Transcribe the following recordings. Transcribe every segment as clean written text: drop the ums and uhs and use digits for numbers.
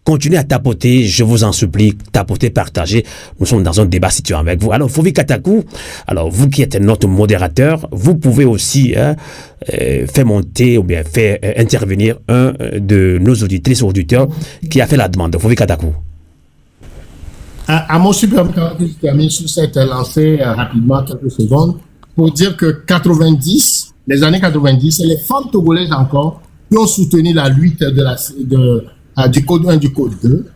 Continuez à tapoter, je vous en supplie, tapoter, partagez. Nous sommes dans un débat situé avec vous. Alors, Fovi Katakou, alors vous qui êtes notre modérateur, vous pouvez aussi faire monter ou bien faire intervenir un de nos auditrices ou auditeurs qui a fait la demande. Fovi Katakou. À mon super que je termine sur cette lancée rapidement, quelques secondes, pour dire que les années 90, c'est les femmes togolaises encore qui ont soutenu la lutte du Code 1, du Code 2.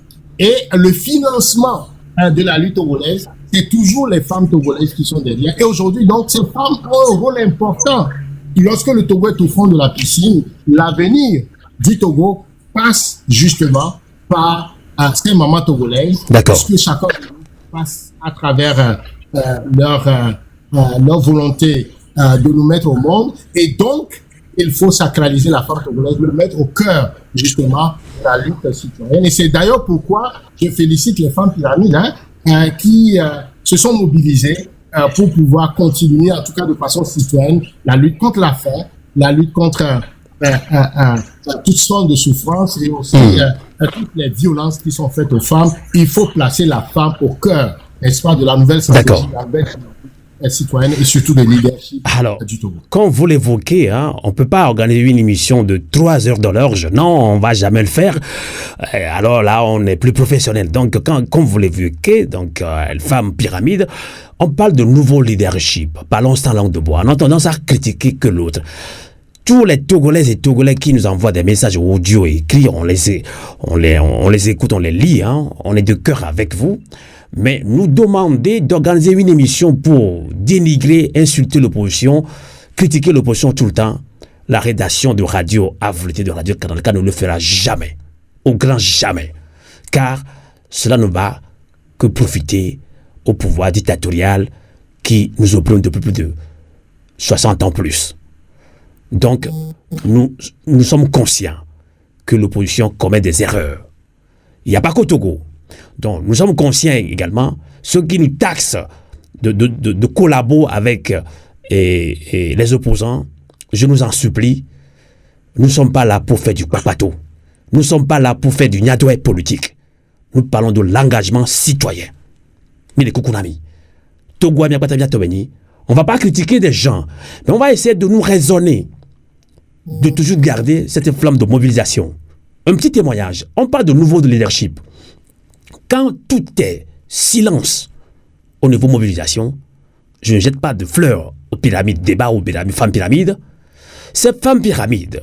Et le financement de la lutte togolaise, c'est toujours les femmes togolaises qui sont derrière. Et aujourd'hui, donc, ces femmes ont un rôle important. Lorsque le Togo est au fond de la piscine, l'avenir du Togo passe justement par ces mamans togolaises. Parce que chacun passe à travers leur volonté de nous mettre au monde. Et donc, il faut sacraliser la femme togolaise, le mettre au cœur, justement, de la lutte citoyenne. Et c'est d'ailleurs pourquoi je félicite les femmes pyramides qui se sont mobilisées pour pouvoir continuer, en tout cas de façon citoyenne, la lutte contre la faim, la lutte contre toutes sortes de souffrances et aussi toutes les violences qui sont faites aux femmes. Il faut placer la femme au cœur, n'est-ce pas, de la nouvelle stratégie citoyenne et surtout de leadership du Togo. Comme vous l'évoquez, on ne peut pas organiser une émission de 3 heures de l'orge. Non, on ne va jamais le faire. Alors là, on est plus professionnel. Donc, comme vous l'évoquez, donc, femme pyramide, on parle de nouveau leadership. Parlons sans langue de bois. On a tendance à critiquer que l'autre. Tous les Togolaises et Togolais qui nous envoient des messages audio et écrits, on les écoute, on les lit, on est de cœur avec vous. Mais nous demander d'organiser une émission pour dénigrer, insulter l'opposition, critiquer l'opposition tout le temps, la rédaction de Radio Avulté, de Radio Canada ne le fera jamais, au grand jamais, car cela ne va que profiter au pouvoir dictatorial qui nous opprime depuis plus de 60 ans plus. Donc, nous sommes conscients que l'opposition commet des erreurs. Il n'y a pas qu'au Togo. Donc, nous sommes conscients également, ceux qui nous taxent de collaborer avec les opposants, je nous en supplie, nous ne sommes pas là pour faire du papato. Nous ne sommes pas là pour faire du niadoué politique. Nous parlons de l'engagement citoyen. On ne va pas critiquer des gens, mais on va essayer de nous raisonner, de toujours garder cette flamme de mobilisation. Un petit témoignage. On parle de nouveau de leadership. Quand tout est silence au niveau mobilisation, je ne jette pas de fleurs aux pyramides, débat aux pyramides, femmes pyramides. Ces femmes pyramides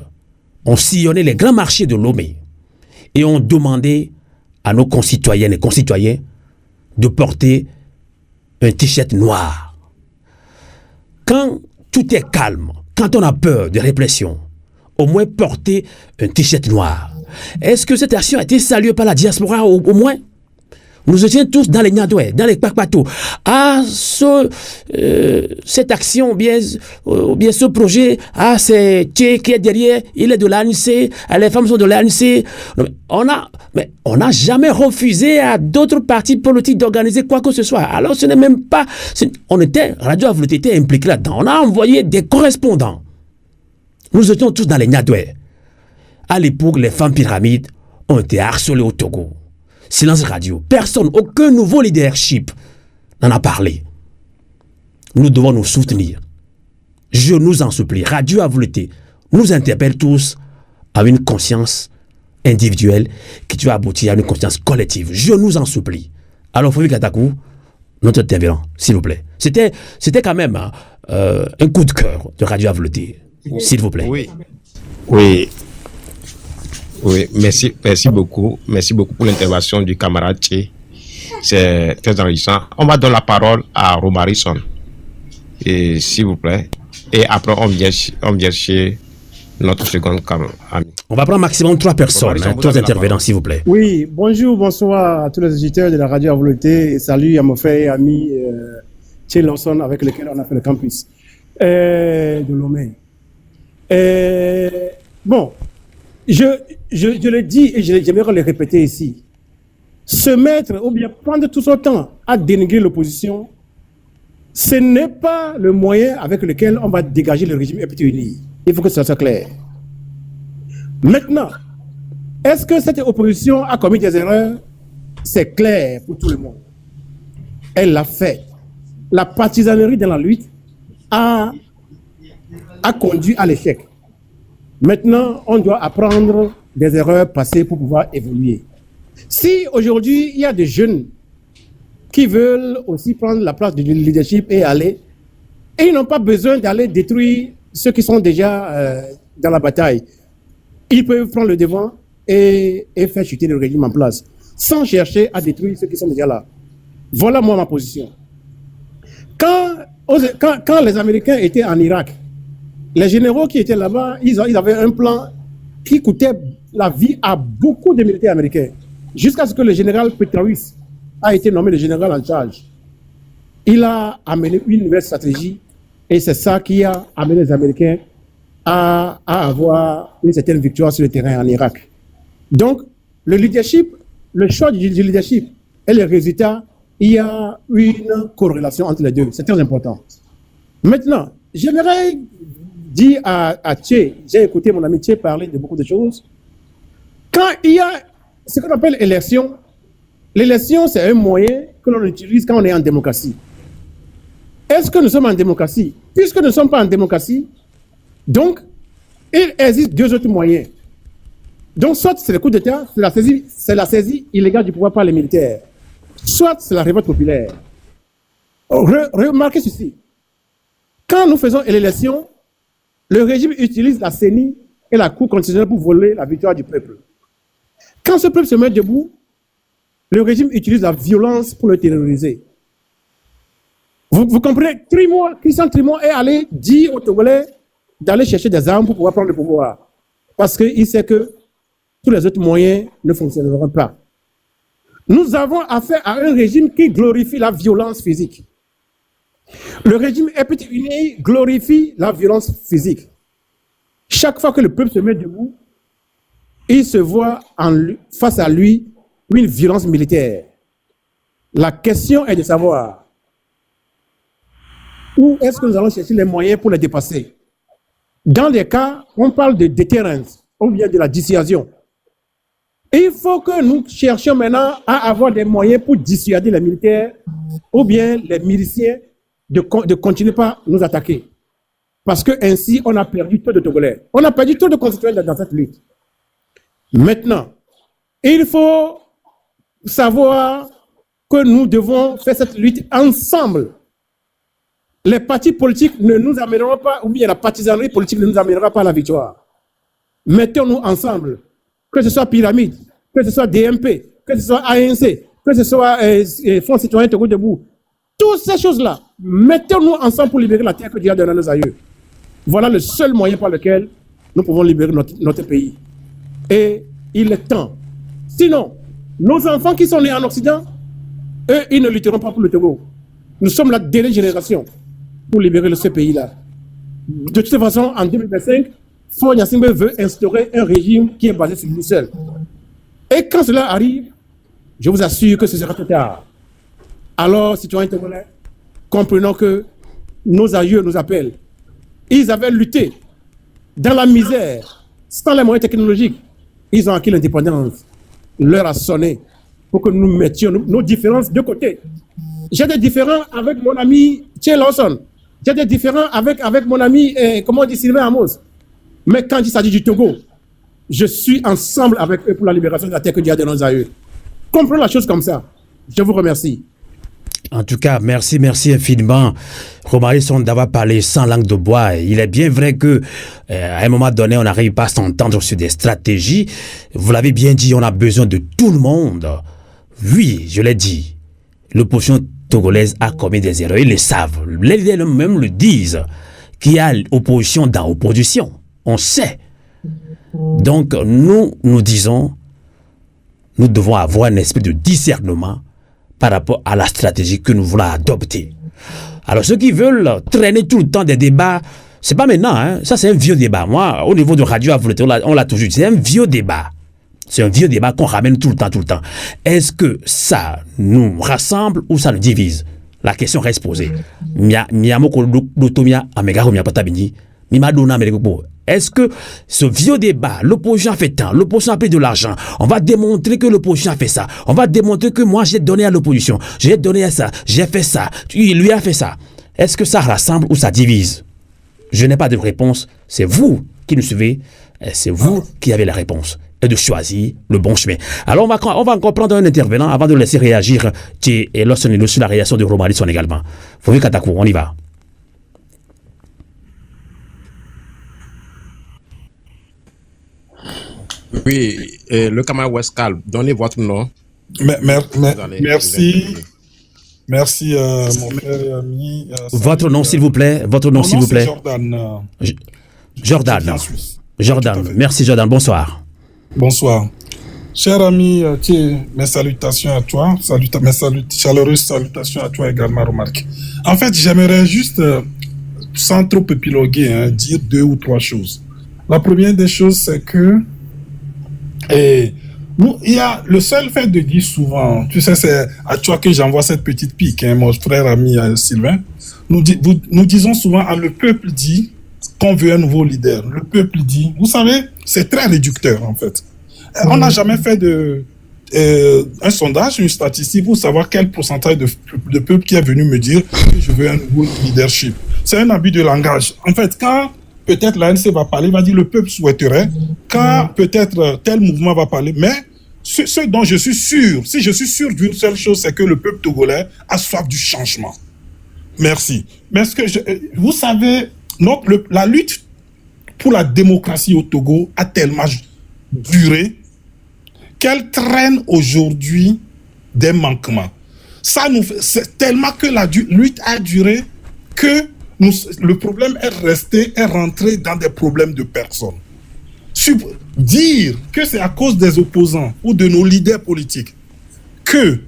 ont sillonné les grands marchés de Lomé et ont demandé à nos concitoyennes et concitoyens de porter un t-shirt noir. Quand tout est calme, quand on a peur de répression, au moins porter un t-shirt noir. Est-ce que cette action a été saluée par la diaspora au moins? Nous étions tous dans les Niadoué, dans les Kpakpato. Cette action, bien ce projet, c'est Tché qui est derrière, il est de l'ANC, les femmes sont de l'ANC. On n'a jamais refusé à d'autres partis politiques d'organiser quoi que ce soit. Alors ce n'est même pas... Radio Avulté était impliqué là-dedans. On a envoyé des correspondants. Nous étions tous dans les Niadoué. À l'époque, les femmes pyramides ont été harcelées au Togo. Silence radio. Personne, aucun nouveau leadership n'en a parlé. Nous devons nous soutenir. Je nous en supplie. Radio Avulté nous interpelle tous à une conscience individuelle qui doit aboutir à une conscience collective. Je nous en supplie. Alors, Fovi Katakou, notre intervenant, s'il vous plaît. C'était quand même un coup de cœur de Radio Avulté, s'il vous plaît. Oui, merci beaucoup. Merci beaucoup pour l'intervention du camarade Tché. C'est très enrichissant. On va donner la parole à Romarison. Et s'il vous plaît. Et après, on vient chez notre second ami. On va prendre maximum 3 personnes, 3 intervenants, s'il vous plaît. Oui, bonsoir à tous les auditeurs de la radio Avulté. Salut à mon frère et ami Tché Lawson avec lequel on a fait le campus de Lomé. Bon. Je le dis et j'aimerais le répéter ici. Se mettre ou bien prendre tout son temps à dénigrer l'opposition, ce n'est pas le moyen avec lequel on va dégager le régime FPT uni. Il faut que ça soit clair. Maintenant, Est-ce que cette opposition a commis des erreurs? C'est clair pour tout le monde. Elle l'a fait. La partisanerie dans la lutte a conduit à l'échec. Maintenant, on doit apprendre des erreurs passées pour pouvoir évoluer. Si aujourd'hui, il y a des jeunes qui veulent aussi prendre la place du leadership et aller, et ils n'ont pas besoin d'aller détruire ceux qui sont déjà dans la bataille. Ils peuvent prendre le devant et faire chuter le régime en place, sans chercher à détruire ceux qui sont déjà là. Voilà moi ma position. Quand les Américains étaient en Irak, les généraux qui étaient là-bas, ils avaient un plan qui coûtait la vie à beaucoup de militaires américains, jusqu'à ce que le général Petraeus a été nommé le général en charge. Il a amené une nouvelle stratégie et c'est ça qui a amené les Américains à avoir une certaine victoire sur le terrain en Irak. Donc, le leadership, le choix du leadership et les résultats, il y a une corrélation entre les deux. C'est très important. Maintenant, j'aimerais dire à Tché, j'ai écouté mon ami Tché parler de beaucoup de choses. Quand il y a ce qu'on appelle élection, l'élection, c'est un moyen que l'on utilise quand on est en démocratie. Est-ce que nous sommes en démocratie? Puisque nous ne sommes pas en démocratie, donc, il existe deux autres moyens. Donc, soit c'est le coup d'État, c'est la saisie illégale du pouvoir par les militaires, soit c'est la révolte populaire. Remarquez ceci. Quand nous faisons l'élection, le régime utilise la CENI et la Cour constitutionnelle pour voler la victoire du peuple. Quand ce peuple se met debout, le régime utilise la violence pour le terroriser. Vous comprenez? Christian Trimont est allé dire aux Togolais d'aller chercher des armes pour pouvoir prendre le pouvoir. Parce qu'il sait que tous les autres moyens ne fonctionneront pas. Nous avons affaire à un régime qui glorifie la violence physique. Le régime uni glorifie la violence physique. Chaque fois que le peuple se met debout, il se voit face à lui une violence militaire. La question est de savoir où est-ce que nous allons chercher les moyens pour les dépasser. Dans les cas, on parle de déterrence, ou bien de la dissuasion. Et il faut que nous cherchions maintenant à avoir des moyens pour dissuader les militaires ou bien les miliciens de continuer pas nous attaquer. Parce que ainsi, on a perdu trop de Togolais. On a perdu trop de concitoyens dans cette lutte. Maintenant, il faut savoir que nous devons faire cette lutte ensemble. Les partis politiques ne nous amèneront pas, ou bien la partisanerie politique ne nous amènera pas à la victoire. Mettons-nous ensemble, que ce soit Pyramide, que ce soit DMP, que ce soit ANC, que ce soit Fonds citoyen Togo debout. Toutes ces choses-là, mettons-nous ensemble pour libérer la terre que Dieu a donnée à nos aïeux. Voilà le seul moyen par lequel nous pouvons libérer notre pays. Et il est temps. Sinon, nos enfants qui sont nés en Occident, eux, ils ne lutteront pas pour le Togo. Nous sommes la dernière génération pour libérer ce pays-là. De toute façon, en 2025, Faure Gnassingbé veut instaurer un régime qui est basé sur lui seul. Et quand cela arrive, je vous assure que ce sera trop tard. Alors, citoyens togolais, comprenons que nos aïeux nous appellent. Ils avaient lutté dans la misère, sans les moyens technologiques. Ils ont acquis l'indépendance. L'heure a sonné pour que nous mettions nos différences de côté. J'ai des différends avec mon ami Tché Lawson. J'ai des différends avec mon ami, comment on dit, Sylvain Amos. Mais quand il s'agit du Togo, je suis ensemble avec eux pour la libération de la terre que Dieu a donnée à nos aïeux. Comprenons la chose comme ça. Je vous remercie. En tout cas, merci infiniment, Romary Son, d'avoir parlé sans langue de bois. Il est bien vrai que à un moment donné, on n'arrive pas à s'entendre sur des stratégies. Vous l'avez bien dit, on a besoin de tout le monde. Oui, je l'ai dit, l'opposition togolaise a commis des erreurs. Ils le savent. Les leaders même le disent, qu'il y a opposition dans opposition. On sait. Donc, nous disons, nous devons avoir un esprit de discernement par rapport à la stratégie que nous voulons adopter. Alors, ceux qui veulent traîner tout le temps des débats, c'est pas maintenant, hein. Ça c'est un vieux débat. Moi, au niveau de Radio Avolete, on l'a toujours dit, c'est un vieux débat. C'est un vieux débat qu'on ramène tout le temps. Est-ce que ça nous rassemble ou ça nous divise? La question reste posée. Est-ce que ce vieux débat, l'opposition a fait tant, l'opposition a pris de l'argent, on va démontrer que l'opposition a fait ça, on va démontrer que moi j'ai donné à l'opposition, j'ai donné à ça, j'ai fait ça, lui a fait ça. Est-ce que ça rassemble ou ça divise? Je n'ai pas de réponse, c'est vous qui nous suivez, c'est vous qui avez la réponse et de choisir le bon chemin. Alors on va encore prendre un intervenant avant de laisser réagir et lorsqu'on sur la réaction de Romarison également. Vous Katakou, on y va. Oui, le camarade Westcal, donnez votre nom. Merci, mon frère et ami. Votre nom, s'il vous plaît. Votre nom, s'il vous plaît. Jordan. Jordan. Merci, Jordan. Bonsoir. Bonsoir. Cher ami, mes salutations à toi. Chaleureuse salutations à toi également, remarque. En fait, j'aimerais juste, sans trop épiloguer, dire 2 ou 3 choses. La première des choses, c'est que il y a le seul fait de dire souvent, tu sais, c'est à toi que j'envoie cette petite pique, mon frère ami Sylvain. Nous disons souvent, le peuple dit qu'on veut un nouveau leader. Le peuple dit, vous savez, c'est très réducteur en fait. On n'a jamais fait un sondage, une statistique pour savoir quel pourcentage de peuple qui est venu me dire que je veux un nouveau leadership. C'est un abus de langage. En fait, quand peut-être l'ANC va parler, il va dire le peuple souhaiterait, quand peut-être tel mouvement va parler, mais ce dont je suis sûr, si je suis sûr d'une seule chose, c'est que le peuple togolais a soif du changement. Merci. Mais vous savez, la lutte pour la démocratie au Togo a tellement duré qu'elle traîne aujourd'hui des manquements. C'est tellement que la lutte a duré que le problème est rentré dans des problèmes de personnes. Dire que c'est à cause des opposants ou de nos leaders politiques que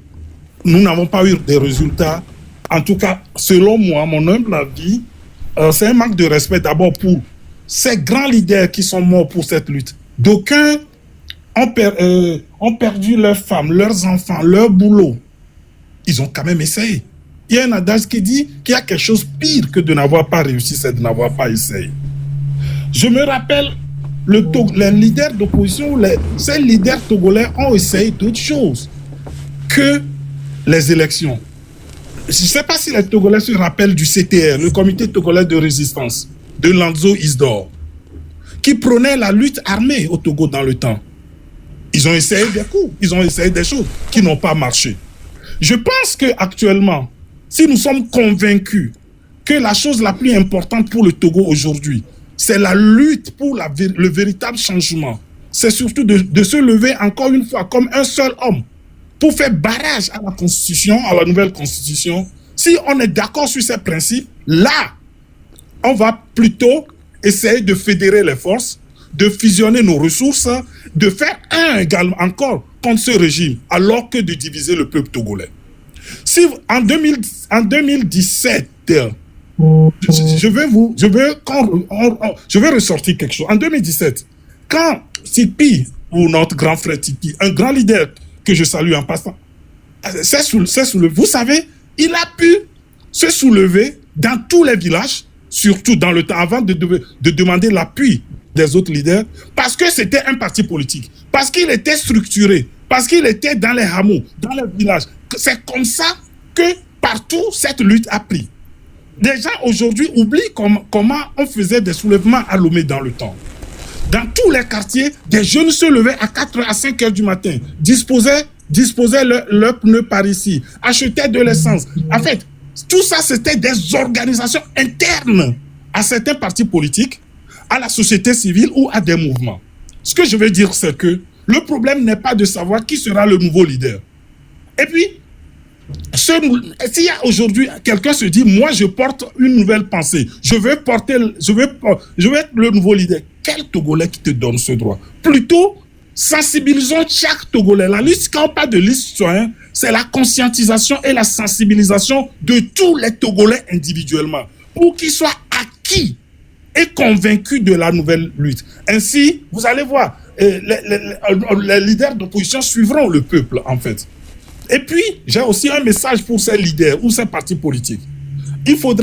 nous n'avons pas eu des résultats, en tout cas, selon moi, mon humble avis, c'est un manque de respect d'abord pour ces grands leaders qui sont morts pour cette lutte. D'aucuns ont perdu leurs femmes, leurs enfants, leur boulot. Ils ont quand même essayé. Il y a un adage qui dit qu'il y a quelque chose pire que de n'avoir pas réussi, c'est de n'avoir pas essayé. Je me rappelle, les leaders d'opposition, ces leaders togolais ont essayé d'autres choses que les élections. Je ne sais pas si les Togolais se rappellent du CTR, le Comité Togolais de Résistance, de Lanzo Isdor, qui prônait la lutte armée au Togo dans le temps. Ils ont essayé des coups, ils ont essayé des choses qui n'ont pas marché. Je pense qu'actuellement, si nous sommes convaincus que la chose la plus importante pour le Togo aujourd'hui, c'est la lutte pour le véritable changement, c'est surtout de se lever encore une fois comme un seul homme pour faire barrage à la Constitution, à la nouvelle Constitution. Si on est d'accord sur ces principes, là, on va plutôt essayer de fédérer les forces, de fusionner nos ressources, de faire un également encore contre ce régime, alors que de diviser le peuple togolais. Si en 2017, je vais ressortir quelque chose. En 2017, quand Tipi, ou notre grand frère Tipi, un grand leader que je salue en passant, s'est soulevé, vous savez, il a pu se soulever dans tous les villages, surtout dans le temps avant de demander l'appui des autres leaders, parce que c'était un parti politique, parce qu'il était structuré, parce qu'il était dans les hameaux, dans les villages. C'est comme ça que partout cette lutte a pris. Les gens aujourd'hui oublient comment on faisait des soulèvements à Lomé dans le temps. Dans tous les quartiers, des jeunes se levaient à 4h, à 5h du matin, disposaient leurs pneus par ici, achetaient de l'essence. En fait, tout ça, c'était des organisations internes à certains partis politiques, à la société civile ou à des mouvements. Ce que je veux dire, c'est que le problème n'est pas de savoir qui sera le nouveau leader. Et puis, s'il y a aujourd'hui, quelqu'un se dit, moi je porte une nouvelle pensée, je veux être le nouveau leader. Quel Togolais qui te donne ce droit? Plutôt, sensibilisons chaque Togolais. La liste, quand on parle de liste citoyenne, c'est la conscientisation et la sensibilisation de tous les Togolais individuellement, pour qu'ils soient acquis et convaincus de la nouvelle lutte. Ainsi, vous allez voir, les leaders d'opposition suivront le peuple, en fait. Et puis, j'ai aussi un message pour ces leaders ou ces partis politiques. Il faut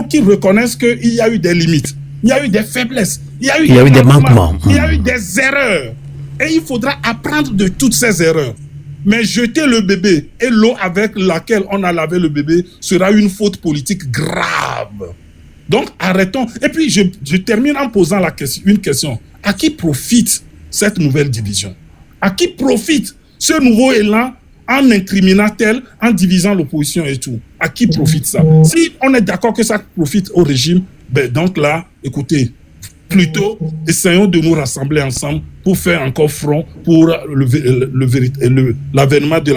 qu'ils reconnaissent qu'il y a eu des limites. il y a eu des faiblesses, il y a eu des manquements, il y a eu des erreurs. Et il faudra apprendre de toutes ces erreurs. Mais jeter le bébé et l'eau avec laquelle on a lavé le bébé sera une faute politique grave. Donc arrêtons. Et puis je termine en posant une question. À qui profite cette nouvelle division? À qui profite ce nouveau élan en incriminant tel, en divisant l'opposition et tout? À qui profite ça? Si on est d'accord que ça profite au régime, ben donc là, écoutez, plutôt essayons de nous rassembler ensemble pour faire encore front pour l'avènement de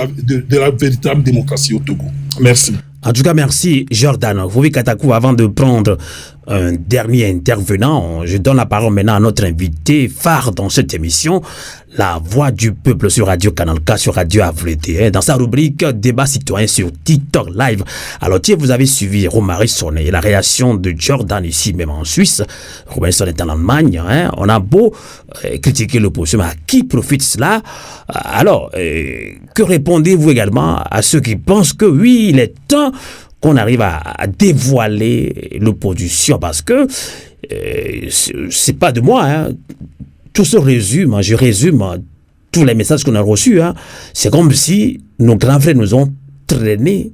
la véritable démocratie au Togo. Merci. En tout cas, merci Jordan. Fovi Katakou, avant de prendre un dernier intervenant, je donne la parole maintenant à notre invité phare dans cette émission, la voix du peuple sur Radio Canal K, sur Radio AVD, dans sa rubrique débat citoyen sur TikTok Live. Alors, tiens, vous avez suivi Romary Sonnet et la réaction de Jordan ici, même en Suisse. Romary Sonnet est en Allemagne. On a beau critiquer l'opposition, mais à qui profite cela? Alors, que répondez-vous également à ceux qui pensent que oui, il est temps qu'on arrive à dévoiler l'opposition, parce que c'est pas de moi, hein. Tout se résume, je résume tous les messages qu'on a reçus, hein. C'est comme si nos grands frères nous ont traînés,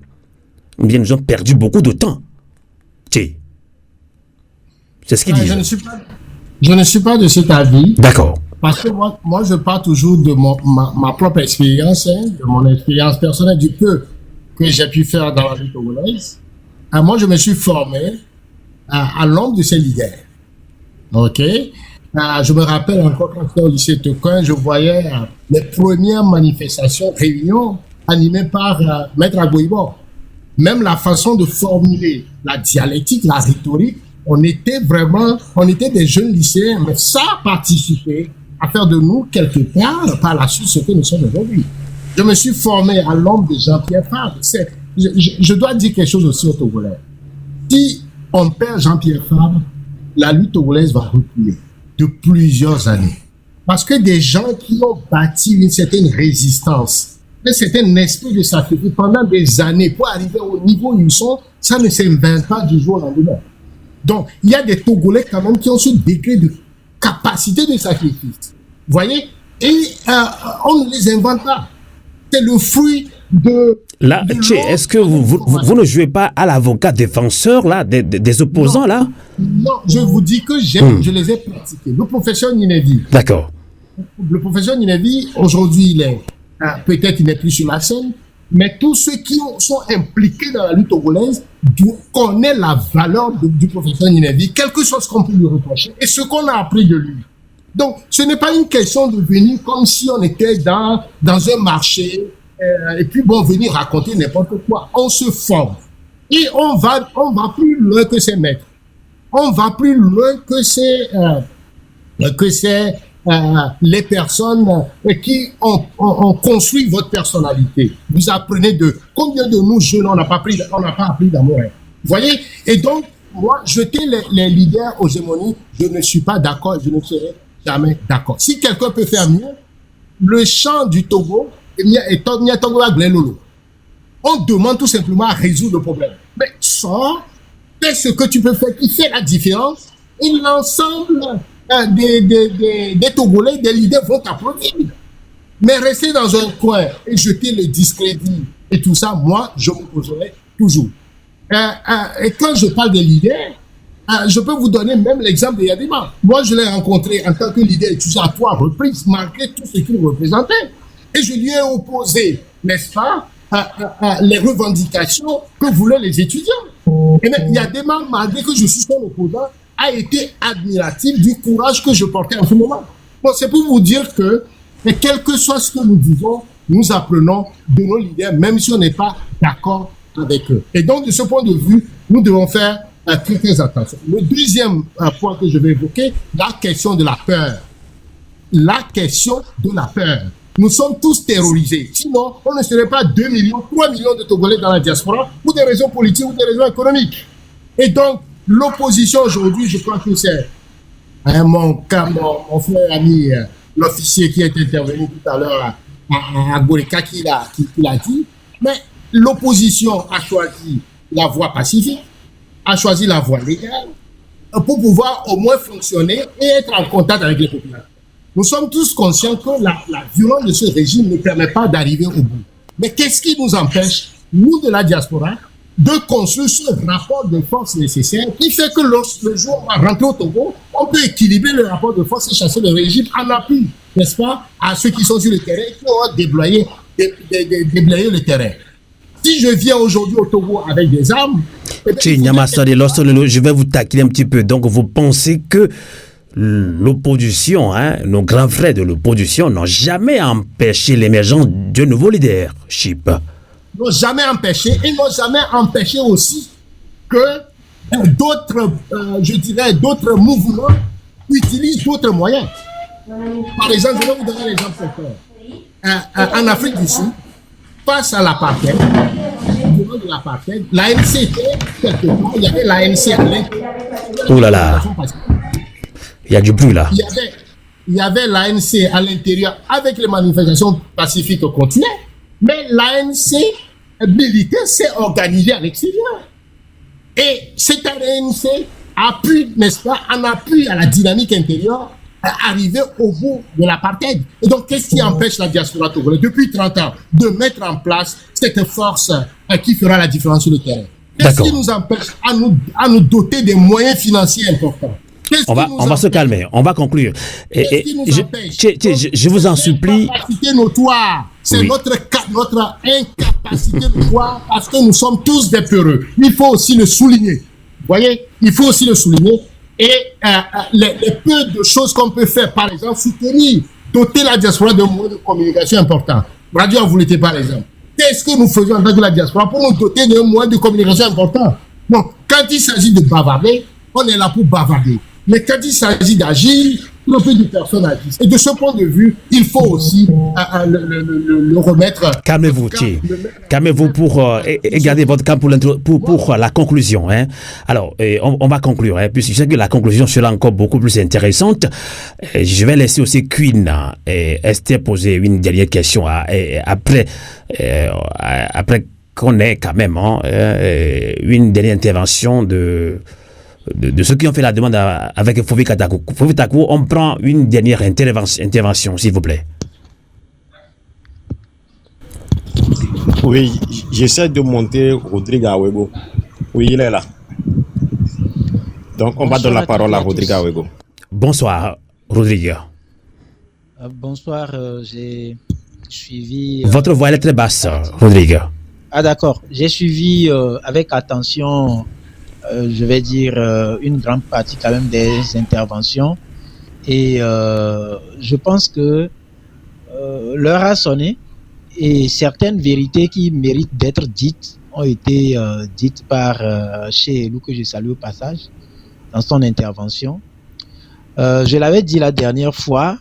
ou bien nous ont perdu beaucoup de temps. C'est ce qu'ils disent. Je ne suis pas de cet avis. D'accord. Parce que moi je pars toujours de ma propre expérience, hein, de mon expérience personnelle, du peu que j'ai pu faire dans la vie togolaise. Moi, je me suis formé à l'ombre de ces leaders. OK? Je me rappelle encore quand j'étais au lycée Toquin, je voyais les premières manifestations, réunions animées par Maître Agboibo. Même la façon de formuler la dialectique, la rhétorique, on était des jeunes lycéens, mais ça a participé à faire de nous quelque part par la suite ce que nous sommes aujourd'hui. Je me suis formé à l'ombre de Jean-Pierre Fabre. Je dois dire quelque chose aussi aux Togolais. Si on perd Jean-Pierre Fabre, la lutte togolaise va reculer de plusieurs années. Parce que des gens qui ont bâti une certaine résistance, un certain esprit de sacrifice pendant des années pour arriver au niveau où ils sont, ça ne s'invente pas du jour au lendemain. Donc, il y a des Togolais quand même qui ont ce degré de capacité de sacrifice. Vous voyez? Et on ne les invente pas. C'est le fruit de... Là, est-ce que vous ne jouez pas à l'avocat défenseur là, des opposants là? Non, je vous dis que je les ai pratiqués. Le professeur Ninevi. D'accord. Le professeur Ninevi, aujourd'hui, peut-être il n'est plus sur la scène, mais tous ceux qui sont impliqués dans la lutte togolaise connaissent la valeur du professeur Ninevi, quel que soit ce qu'on peut lui reprocher et ce qu'on a appris de lui. Donc, ce n'est pas une question de venir comme si on était dans un marché et puis bon, venir raconter n'importe quoi. On se forme et on va plus loin que ces maîtres. On va plus loin que les personnes qui ont construit votre personnalité. Vous apprenez de combien de nous jeunes on n'a pas appris d'amour. Vous voyez? Et donc, moi, jeter les leaders aux hémonies, je ne suis pas d'accord, je ne serai jamais d'accord. Si quelqu'un peut faire mieux, le chant du Togo, on demande tout simplement à résoudre le problème. Mais sors, fais ce que tu peux faire qui fait la différence et l'ensemble des Togolais, des leaders vont t'applaudir. Mais rester dans un coin et jeter le discrédit et tout ça, moi, je m'opposerai toujours. Et quand je parle des leaders, je peux vous donner même l'exemple de Yadima. Moi, je l'ai rencontré en tant que leader et tout ça à 3 reprises, malgré tout ce qu'il représentait. Et je lui ai opposé, n'est-ce pas, les revendications que voulaient les étudiants. Et même Yadima, malgré que je suis son opposant, a été admiratif du courage que je portais en ce moment. Bon, c'est pour vous dire que, quel que soit ce que nous disons, nous apprenons de nos leaders, même si on n'est pas d'accord avec eux. Et donc, de ce point de vue, nous devons faire très, très attention. Le deuxième point que je vais évoquer, la question de la peur. La question de la peur. Nous sommes tous terrorisés. Sinon, on ne serait pas 2 millions, 3 millions de Togolais dans la diaspora pour des raisons politiques ou des raisons économiques. Et donc, l'opposition aujourd'hui, je crois que c'est mon frère ami, l'officier qui est intervenu tout à l'heure à Goreka qui l'a dit. Mais l'opposition a choisi la voie pacifique, a choisi la voie légale, pour pouvoir au moins fonctionner et être en contact avec les populations. Nous sommes tous conscients que la violence de ce régime ne permet pas d'arriver au bout. Mais qu'est-ce qui nous empêche, nous de la diaspora, de construire ce rapport de force nécessaire qui fait que lorsque le jour on va rentrer au Togo, on peut équilibrer le rapport de force et chasser le régime en appui, n'est-ce pas, à ceux qui sont sur le terrain, qui ont déblayé le terrain. Si je viens aujourd'hui au Togo avec des armes... Je vais vous taquiner un petit peu. Donc vous pensez que l'opposition, nos grands frères de l'opposition n'ont jamais empêché l'émergence de nouveaux leadership. N'ont jamais empêché et n'ont jamais empêché aussi que d'autres, d'autres mouvements utilisent d'autres moyens. Par exemple, je vais vous donner l'exemple encore. En Afrique du Sud, face à l'apartheid, l'ANC était quelque part, il y avait l'ANC à l'intérieur. Oh là là, il y a du bruit là. Il y avait l'ANC à l'intérieur avec les manifestations pacifiques continuées, mais l'ANC militaire s'est organisée à l'extérieur. Et cette ANC appuie, n'est-ce pas, en appui à la dynamique intérieure, à arriver au bout de l'apartheid. Et donc, qu'est-ce qui empêche la diaspora togolaise depuis 30 ans de mettre en place cette force qui fera la différence sur le terrain? Qu'est-ce qui nous empêche à nous doter des moyens financiers importants? On va se calmer, on va conclure. Je vous en supplie. Notre incapacité notoire, c'est notre incapacité notoire parce que nous sommes tous des peureux. Il faut aussi le souligner. Vous voyez, il faut aussi le souligner. Et les peu de choses qu'on peut faire, par exemple, soutenir, doter la diaspora de moyens de communication importants. Radio Avoulété, par exemple. Qu'est-ce que nous faisons en tant que la diaspora pour nous doter de moyens de communication importants? Bon, quand il s'agit de bavarder, on est là pour bavarder. Mais quand il s'agit d'agir, peu de personnes agissent. Et de ce point de vue, il faut aussi le remettre... Calmez-vous, Thierry. Calmez-vous pour garder votre calme pour la conclusion. Alors, on va conclure, puisque je sais que la conclusion sera encore beaucoup plus intéressante. Je vais laisser aussi Queen et Esther poser une dernière question après qu'on ait quand même une dernière intervention de ceux qui ont fait la demande avec Fovi Katakou. Fovi Katakou, on prend une dernière intervention, s'il vous plaît. Oui, j'essaie de monter Rodrigue Awego. Oui, il est là. Donc, on va donner la parole à Rodrigue Awego. Bonsoir, Rodrigue. Bonsoir, j'ai suivi... Votre voix elle est très basse, Rodrigue. Ah d'accord, j'ai suivi avec attention... je vais dire une grande partie quand même des interventions et je pense que l'heure a sonné et certaines vérités qui méritent d'être dites ont été dites par chez Elou, que je salue au passage dans son intervention. Je l'avais dit la dernière fois,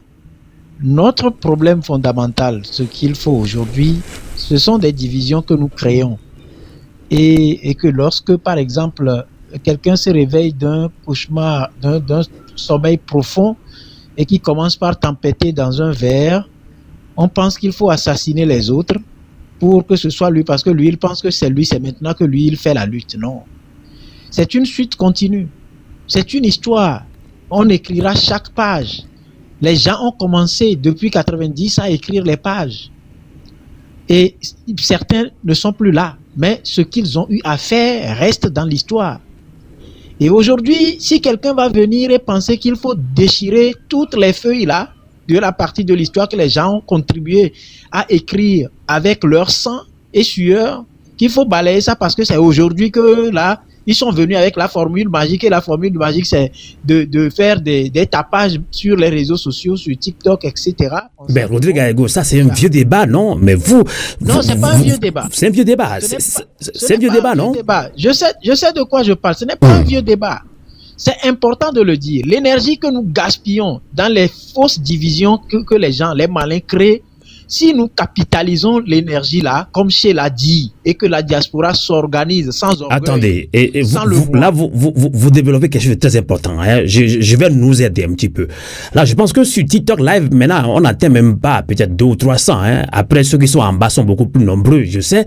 notre problème fondamental, ce qu'il faut aujourd'hui, ce sont des divisions que nous créons. Et que lorsque, par exemple, quelqu'un se réveille d'un cauchemar, d'un sommeil profond et qui commence par tempêter dans un verre, on pense qu'il faut assassiner les autres pour que ce soit lui, parce que lui, il pense que c'est lui, c'est maintenant que lui, il fait la lutte. Non. C'est une suite continue. C'est une histoire. On écrira chaque page. Les gens ont commencé depuis 90 à écrire les pages. Et certains ne sont plus là. Mais ce qu'ils ont eu à faire reste dans l'histoire. Et aujourd'hui, si quelqu'un va venir et penser qu'il faut déchirer toutes les feuilles là, de la partie de l'histoire que les gens ont contribué à écrire avec leur sang et sueur, qu'il faut balayer ça parce que c'est aujourd'hui que là, ils sont venus avec la formule magique, et la formule magique c'est de faire des tapages sur les réseaux sociaux, sur TikTok, etc. Mais Rodrigue Awego, ça c'est un vieux débat, non? Mais vous... Non, c'est pas un vieux débat. C'est un vieux débat. C'est un vieux débat, non? Je sais de quoi je parle. Ce n'est pas un vieux débat. C'est important de le dire. L'énergie que nous gaspillons dans les fausses divisions que les gens, les malins créent, si nous capitalisons l'énergie là, comme Chez l'a dit, et que la diaspora s'organise sans orgueil, attendez, et sans vous développez quelque chose de très important. Hein. Je vais nous aider un petit peu. Là, je pense que sur TikTok Live, maintenant, on n'atteint même pas peut-être 200 ou 300. Hein. Après, ceux qui sont en bas sont beaucoup plus nombreux, je sais.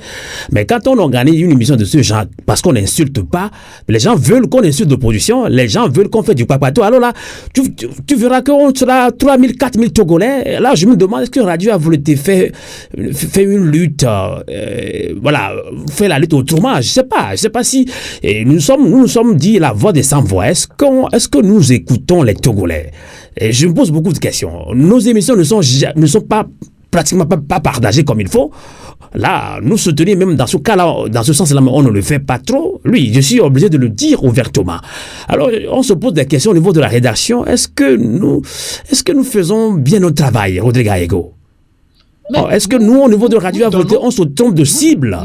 Mais quand on organise une émission de ce genre, parce qu'on n'insulte pas, les gens veulent qu'on insulte l'opposition, les gens veulent qu'on fait du papato. Alors là, tu verras qu'on sera 3000, 4000 Togolais. Là, je me demande, est-ce que Radio a voulu fait une lutte, voilà, fait la lutte autrement. Je sais pas si nous nous sommes dit la voix des sans-voix. Est-ce que nous écoutons les Togolais? Et je me pose beaucoup de questions. Nos émissions ne sont pas pratiquement pas partagées comme il faut. Là, nous soutenir même dans ce cas-là, dans ce sens-là, on ne le fait pas trop. Oui, je suis obligé de le dire ouvertement. Alors, on se pose des questions au niveau de la rédaction. Est-ce que nous faisons bien notre travail, Rodrigue Aego? Est-ce que nous, au niveau de Radio Volonté, on se trompe de cible?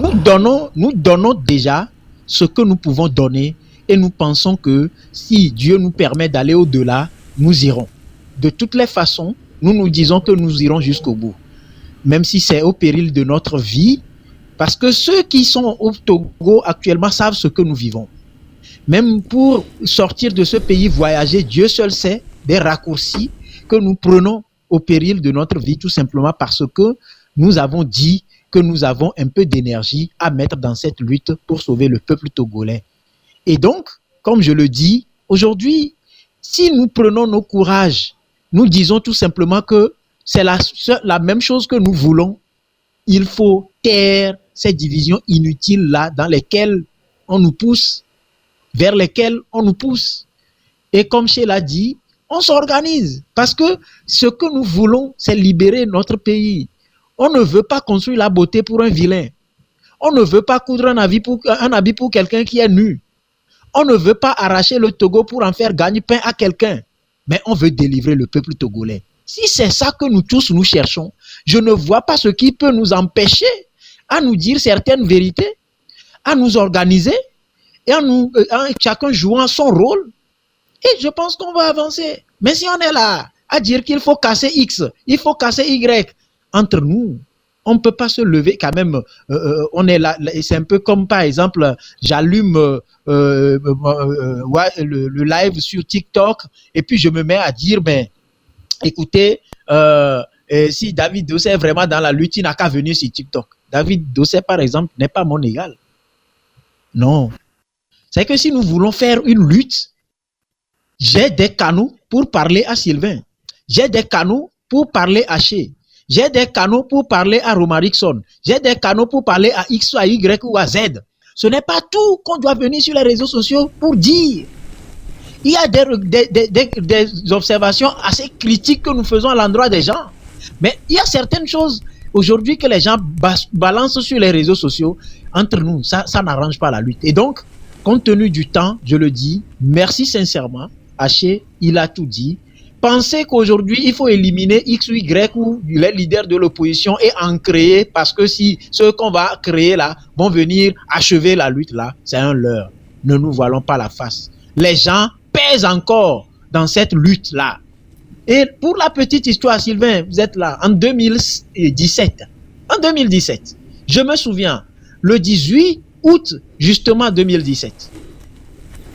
Nous donnons déjà ce que nous pouvons donner et nous pensons que si Dieu nous permet d'aller au-delà, nous irons. De toutes les façons, nous disons que nous irons jusqu'au bout. Même si c'est au péril de notre vie, parce que ceux qui sont au Togo actuellement savent ce que nous vivons. Même pour sortir de ce pays, voyager, Dieu seul sait des raccourcis que nous prenons au péril de notre vie, tout simplement parce que nous avons dit que nous avons un peu d'énergie à mettre dans cette lutte pour sauver le peuple togolais. Et donc, comme je le dis, aujourd'hui, si nous prenons nos courages, nous disons tout simplement que c'est la même chose que nous voulons. Il faut taire ces divisions inutiles-là dans lesquelles on nous pousse, vers lesquelles on nous pousse. Et comme Chez l'a dit, on s'organise parce que ce que nous voulons, c'est libérer notre pays. On ne veut pas construire la beauté pour un vilain. On ne veut pas coudre un habit pour quelqu'un qui est nu. On ne veut pas arracher le Togo pour en faire gagne-pain à quelqu'un. Mais on veut délivrer le peuple togolais. Si c'est ça que nous tous nous cherchons, je ne vois pas ce qui peut nous empêcher à nous dire certaines vérités, à nous organiser et chacun jouant son rôle. Et je pense qu'on va avancer. Mais si on est là à dire qu'il faut casser X, il faut casser Y, entre nous, on ne peut pas se lever quand même. On est là, c'est un peu comme par exemple, j'allume le live sur TikTok et puis je me mets à dire, ben, écoutez, si David Dossé est vraiment dans la lutte, il n'a qu'à venir sur TikTok. David Dossé, par exemple, n'est pas mon égal. Non. C'est que si nous voulons faire une lutte, j'ai des canaux pour parler à Sylvain. J'ai des canaux pour parler à Chez. J'ai des canaux pour parler à Romarikson. J'ai des canaux pour parler à X, à Y ou à Z. Ce n'est pas tout qu'on doit venir sur les réseaux sociaux pour dire. Il y a des observations assez critiques que nous faisons à l'endroit des gens. Mais il y a certaines choses aujourd'hui que les gens balancent sur les réseaux sociaux. Entre nous, ça n'arrange pas la lutte. Et donc, compte tenu du temps, je le dis, merci sincèrement. Haché, il a tout dit. Pensez qu'aujourd'hui, il faut éliminer X ou Y ou les leaders de l'opposition et en créer, parce que si ceux qu'on va créer là vont venir achever la lutte là, c'est un leurre. Ne nous voilons pas la face. Les gens pèsent encore dans cette lutte là. Et pour la petite histoire, Sylvain, vous êtes là en 2017. En 2017, je me souviens, le 18 août justement 2017.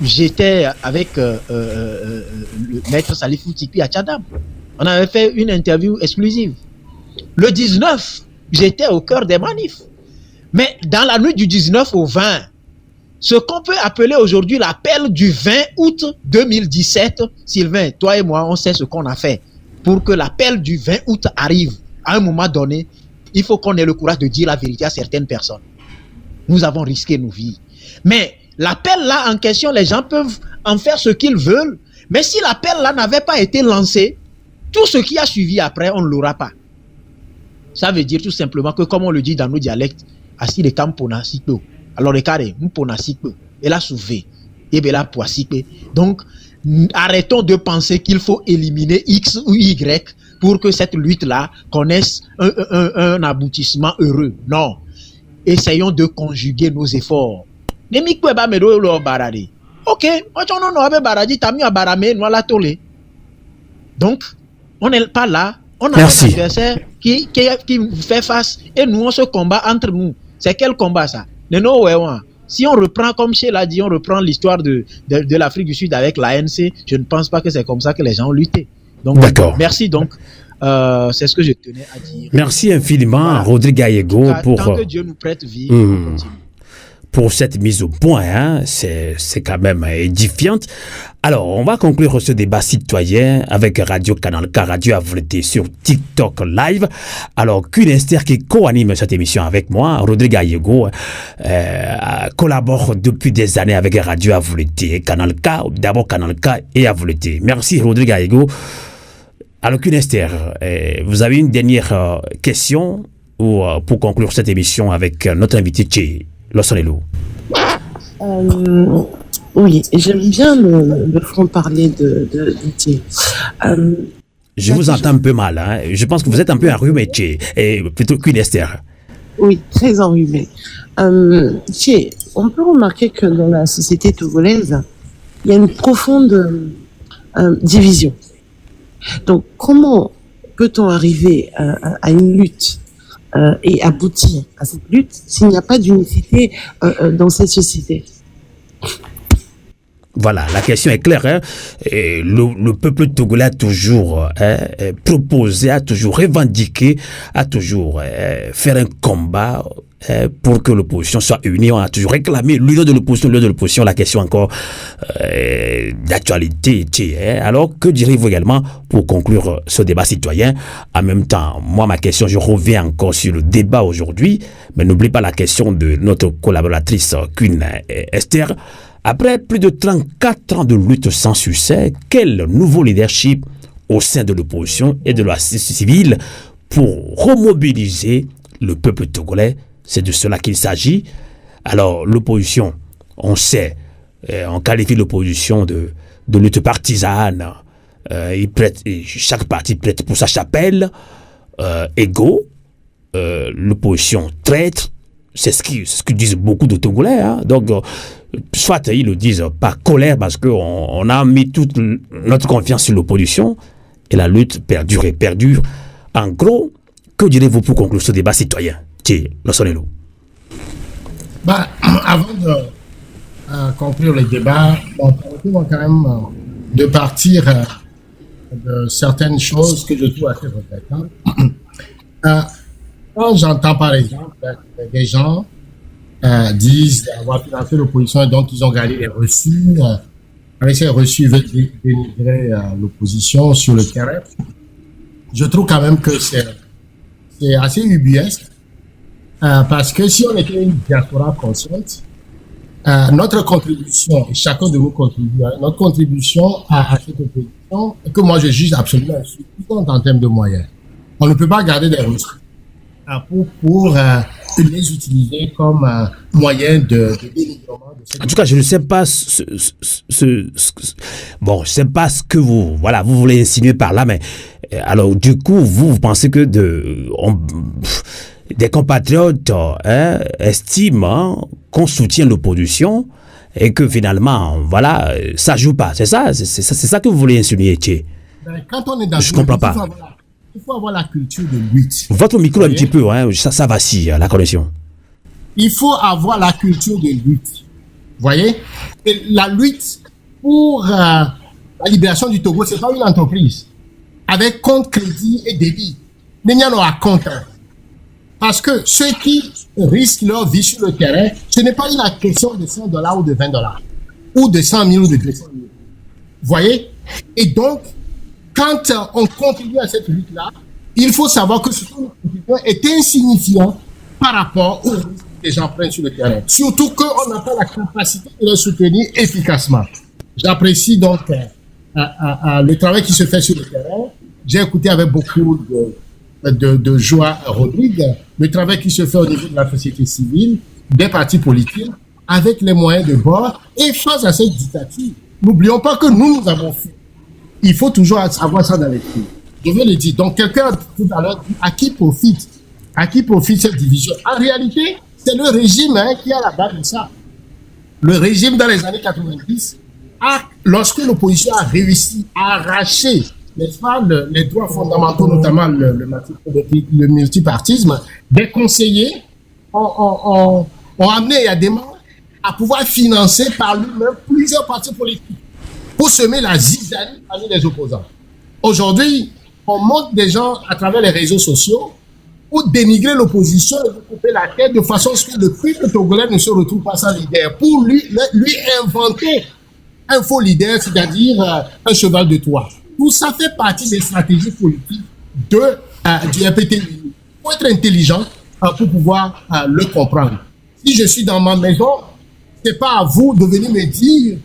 J'étais avec le maître Salifou Tikpi à Tchadam. On avait fait une interview exclusive. Le 19, j'étais au cœur des manifs. Mais dans la nuit du 19 au 20, ce qu'on peut appeler aujourd'hui l'appel du 20 août 2017, Sylvain, toi et moi, on sait ce qu'on a fait. Pour que l'appel du 20 août arrive, à un moment donné, il faut qu'on ait le courage de dire la vérité à certaines personnes. Nous avons risqué nos vies. Mais l'appel là en question, les gens peuvent en faire ce qu'ils veulent. Mais si l'appel là n'avait pas été lancé, tout ce qui a suivi après, on ne l'aura pas. Ça veut dire tout simplement que, comme on le dit dans nos dialectes, assis les camps pona sikpe. Alors les carrés, nous pona sikpe. Et là souvé. Et bien là poa sikpe. Donc, arrêtons de penser qu'il faut éliminer X ou Y pour que cette lutte là connaisse un aboutissement heureux. Non. Essayons de conjuguer nos efforts. Ok, donc on n'est pas là, on a un adversaire qui fait face, et nous, on se combat entre nous. C'est quel combat, ça? Si on reprend, comme Chez l'a dit, on reprend l'histoire de l'Afrique du Sud avec l'ANC, je ne pense pas que c'est comme ça que les gens ont lutté. Donc, merci donc. C'est ce que je tenais à dire. Merci infiniment, Rodrigue Gallego, pour... Tant que Dieu nous prête vie, on continue. Pour cette mise au point, hein, c'est quand même édifiante. Alors, on va conclure ce débat citoyen avec Radio Canal K, Radio Avleté sur TikTok Live. Alors, Queen Esther qui co-anime cette émission avec moi, Rodrigue Gallego, collabore depuis des années avec Radio Avleté, Canal K, d'abord Canal K et Avleté. Merci Rodrigue Gallego. Alors, Queen Esther, vous avez une dernière question ou pour conclure cette émission avec notre invité Tché Losolelo. Oui, j'aime bien le franc-parler de Tché. Je vous entends un peu mal. Hein. Je pense que vous êtes un peu enrhumé, Tché, et plutôt qu'une Esther. Oui, très enrhumé. Tché, on peut remarquer que dans la société togolaise, il y a une profonde division. Donc, comment peut-on arriver à une lutte et aboutir à cette lutte s'il n'y a pas d'unicité dans cette société? Voilà, la question est claire. Hein? Et le peuple togolais a toujours proposé, a toujours revendiqué, a toujours fait un combat pour que l'opposition soit unie. On a toujours réclamé l'union de l'opposition, la question encore d'actualité. Alors, que direz-vous également pour conclure ce débat citoyen? En même temps, moi, ma question, je reviens encore sur le débat aujourd'hui, mais n'oublie pas la question de notre collaboratrice Queen Esther. Après plus de 34 ans de lutte sans succès, quel nouveau leadership au sein de l'opposition et de la société civile pour remobiliser le peuple togolais? C'est de cela qu'il s'agit. Alors, l'opposition, on sait, on qualifie l'opposition de lutte partisane. Chaque parti prête pour sa chapelle. Égaux. L'opposition traître. C'est ce que disent beaucoup de Togolais. Hein. Donc, soit ils le disent par colère parce qu'on a mis toute notre confiance sur l'opposition et la lutte perdure et perdure. En gros, que direz-vous pour conclure ce débat citoyen? Losolelo. Avant de conclure le débat, permettez-moi quand même de partir de certaines choses que je trouve assez regrettables. Quand j'entends par exemple des gens disent avoir financé l'opposition et donc ils ont gagné les reçus, avec ces reçus ils veulent dénigrer l'opposition sur le terrain, je trouve quand même que c'est assez ubuesque. Parce que si on était une diaspora consciente, notre contribution, et chacun de vous contribue, notre contribution à cette opposition, que moi je juge absolument insuffisante en termes de moyens. On ne peut pas garder des ressources pour les utiliser comme moyen de dénigrement. En tout cas, je ne sais pas bon, je sais pas ce que vous voulez insinuer par là, mais alors du coup, vous pensez que des compatriotes estiment qu'on soutient l'opposition et que finalement, voilà, ça joue pas. C'est ça que vous voulez insinuer, Tché. Quand on est dans je comprends pas. Il faut avoir la culture de lutte. Votre micro un petit peu, hein, ça vacille, la connexion. Il faut avoir la culture de lutte. Vous voyez? Et la lutte pour la libération du Togo, c'est pas une entreprise. Avec compte, crédit et débit. Mais il y en a compte. Parce que ceux qui risquent leur vie sur le terrain, ce n'est pas une question de $100 ou de $20, ou de 100 000 ou de 200 000. Vous voyez? Et donc, quand on contribue à cette lutte-là, il faut savoir que ce contribution est insignifiant par rapport aux risques que les gens prennent sur le terrain. Surtout qu'on n'a pas la capacité de les soutenir efficacement. J'apprécie donc le travail qui se fait sur le terrain. J'ai écouté avec beaucoup de joie Rodrigue, le travail qui se fait au niveau de la société civile, des partis politiques, avec les moyens de bord et face à cette dictature. N'oublions pas que nous avons fait. Il faut toujours avoir ça dans l'esprit. Je veux le dire. Donc, quelqu'un tout à l'heure dit à qui profite cette division. En réalité, c'est le régime qui est à la base de ça. Le régime dans les années 90, lorsque l'opposition a réussi à arracher n'est-ce pas, les droits fondamentaux, notamment le multipartisme, des conseillers ont amené Yadema à pouvoir financer par lui-même plusieurs partis politiques pour semer la zizanie parmi les opposants. Aujourd'hui, on montre des gens à travers les réseaux sociaux pour dénigrer l'opposition et lui couper la tête de façon à ce que le peuple togolais ne se retrouve pas sans leader, pour lui inventer un faux leader, c'est-à-dire un cheval de Troie. Tout ça fait partie des stratégies politiques du RPT. Il faut être intelligent pour pouvoir le comprendre. Si je suis dans ma maison, c'est pas à vous de venir me dire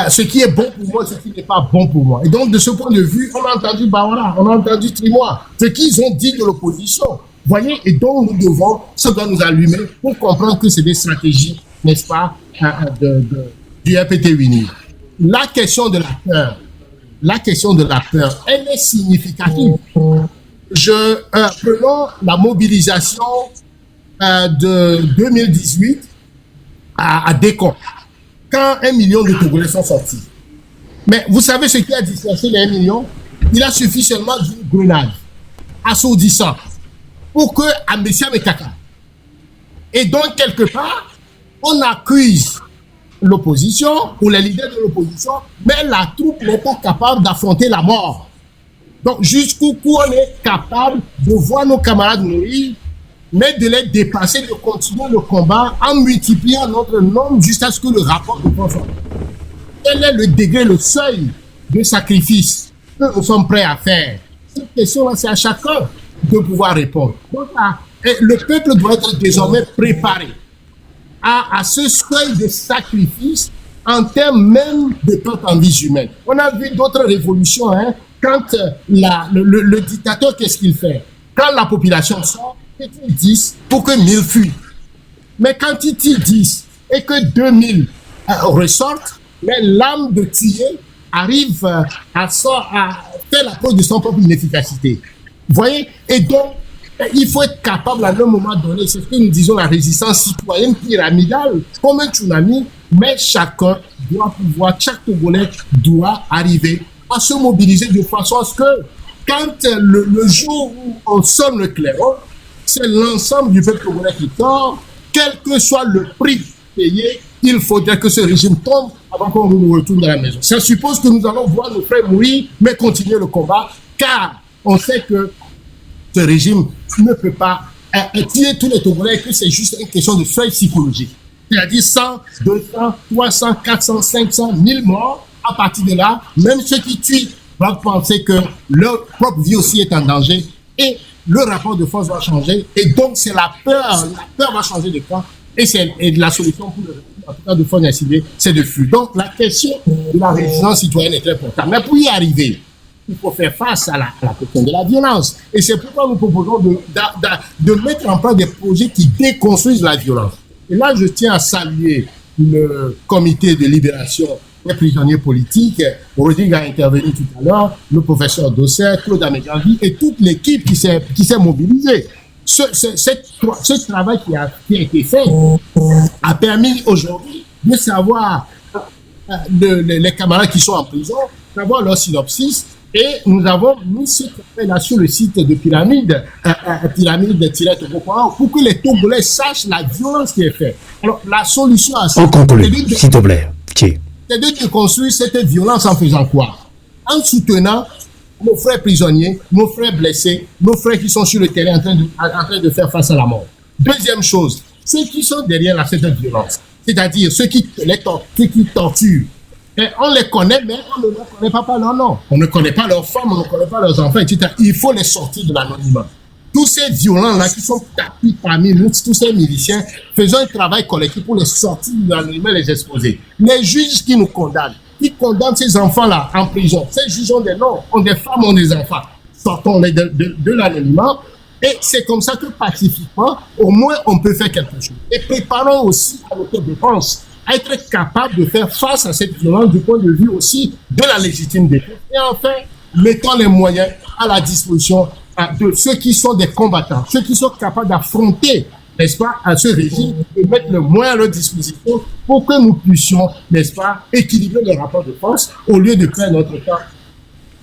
ce qui est bon pour moi, ce qui n'est pas bon pour moi. Et donc, de ce point de vue, on a entendu Bawara, on a entendu Trimois, ce qu'ils ont dit de l'opposition. Voyez, et donc nous devons, ça doit nous allumer pour comprendre que c'est des stratégies, n'est-ce pas, du RPT Uni. La question de la peur, elle est significative. Prenons la mobilisation de 2018 à Décon, quand 1 million de Togolais sont sortis. Mais vous savez ce qui a dispersé les 1 million? Il a suffi seulement d'une grenade assourdissante pour que Amessia Mekaka. Et donc, quelque part, on accuse l'opposition ou les leaders de l'opposition, mais la troupe n'est pas capable d'affronter la mort. Donc, jusqu'où on est capable de voir nos camarades mourir, mais de les dépasser, de continuer le combat en multipliant notre nombre jusqu'à ce que le rapport de force. Quel est le degré, le seuil de sacrifice que nous sommes prêts à faire? Cette question-là, c'est à chacun de pouvoir répondre. Donc, le peuple doit être désormais préparé à ce seuil de sacrifice en termes même de perte en vie humaine. On a vu d'autres révolutions, hein, quand le dictateur, qu'est-ce qu'il fait? Quand la population sort, il tire 10 pour que 1000 fuient. Mais quand il tire 10 et que 2000 ressortent, mais l'âme de tuer arrive à faire la preuve de son propre inefficacité. Vous voyez? Et donc, il faut être capable à un moment donné, c'est ce que nous disons, la résistance citoyenne pyramidale, comme un tsunami, mais chacun doit pouvoir, chaque Togolais doit arriver à se mobiliser de façon à ce que, quand le jour où on sonne le clairon, c'est l'ensemble du peuple togolais qui sort, quel que soit le prix payé, il faudrait que ce régime tombe avant qu'on nous retourne dans la maison. Ça suppose que nous allons voir nos frères mourir, mais continuer le combat, car on sait que ce régime ne peut pas tuer tous les Togolais, que c'est juste une question de feuille psychologique. C'est-à-dire 100, 200, 300, 400, 500, 1000 morts. À partir de là, même ceux qui tuent doivent penser que leur propre vie aussi est en danger et le rapport de force va changer. Et donc, c'est la peur va changer de camp et la solution pour le en tout cas de Faune Yacidé, c'est de fuir. Donc, la question de la résistance citoyenne est très importante. Mais pour y arriver, il faut faire face à la question de la violence. Et c'est pourquoi nous proposons de mettre en place des projets qui déconstruisent la violence. Et là, je tiens à saluer le comité de libération des prisonniers politiques. Rodrigue a intervenu tout à l'heure, le professeur Dosset, Claude Amégangi et toute l'équipe qui s'est mobilisée. Ce travail qui a été fait a permis aujourd'hui de savoir les camarades qui sont en prison, savoir leur synopsis. Et nous avons mis ce travail-là sur le site de Pyramide, Pyramide-Togo.org, pour que les Togolais sachent la violence qui est faite. Alors, la solution à ça, on conclut, s'il te plaît. C'est de déconstruire cette violence en faisant quoi? En soutenant nos frères prisonniers, nos frères blessés, nos frères qui sont sur le terrain en train de faire face à la mort. Deuxième chose, ceux qui sont derrière cette violence, c'est-à-dire ceux qui torturent. Et on les connaît, mais on ne connaît pas par leur nom. On ne connaît pas leurs femmes, on ne connaît pas leurs enfants, etc. Il faut les sortir de l'anonymat. Tous ces violents-là qui sont tapis parmi nous, tous ces miliciens, faisons un travail collectif pour les sortir de l'anonymat et les exposer. Les juges qui nous condamnent, qui condamnent ces enfants-là en prison, ces juges ont des noms, ont des femmes, ont des enfants. Sortons-les de l'anonymat. Et c'est comme ça que pacifiquement, au moins, on peut faire quelque chose. Et préparons aussi à l'autodéfense, à être capable de faire face à cette violence du point de vue aussi de la légitime défense. Et enfin, mettons les moyens à la disposition de ceux qui sont des combattants, ceux qui sont capables d'affronter, n'est-ce pas, à ce régime, et mettre le moyen à leur disposition pour que nous puissions, n'est-ce pas, équilibrer les rapports de force au lieu de perdre notre temps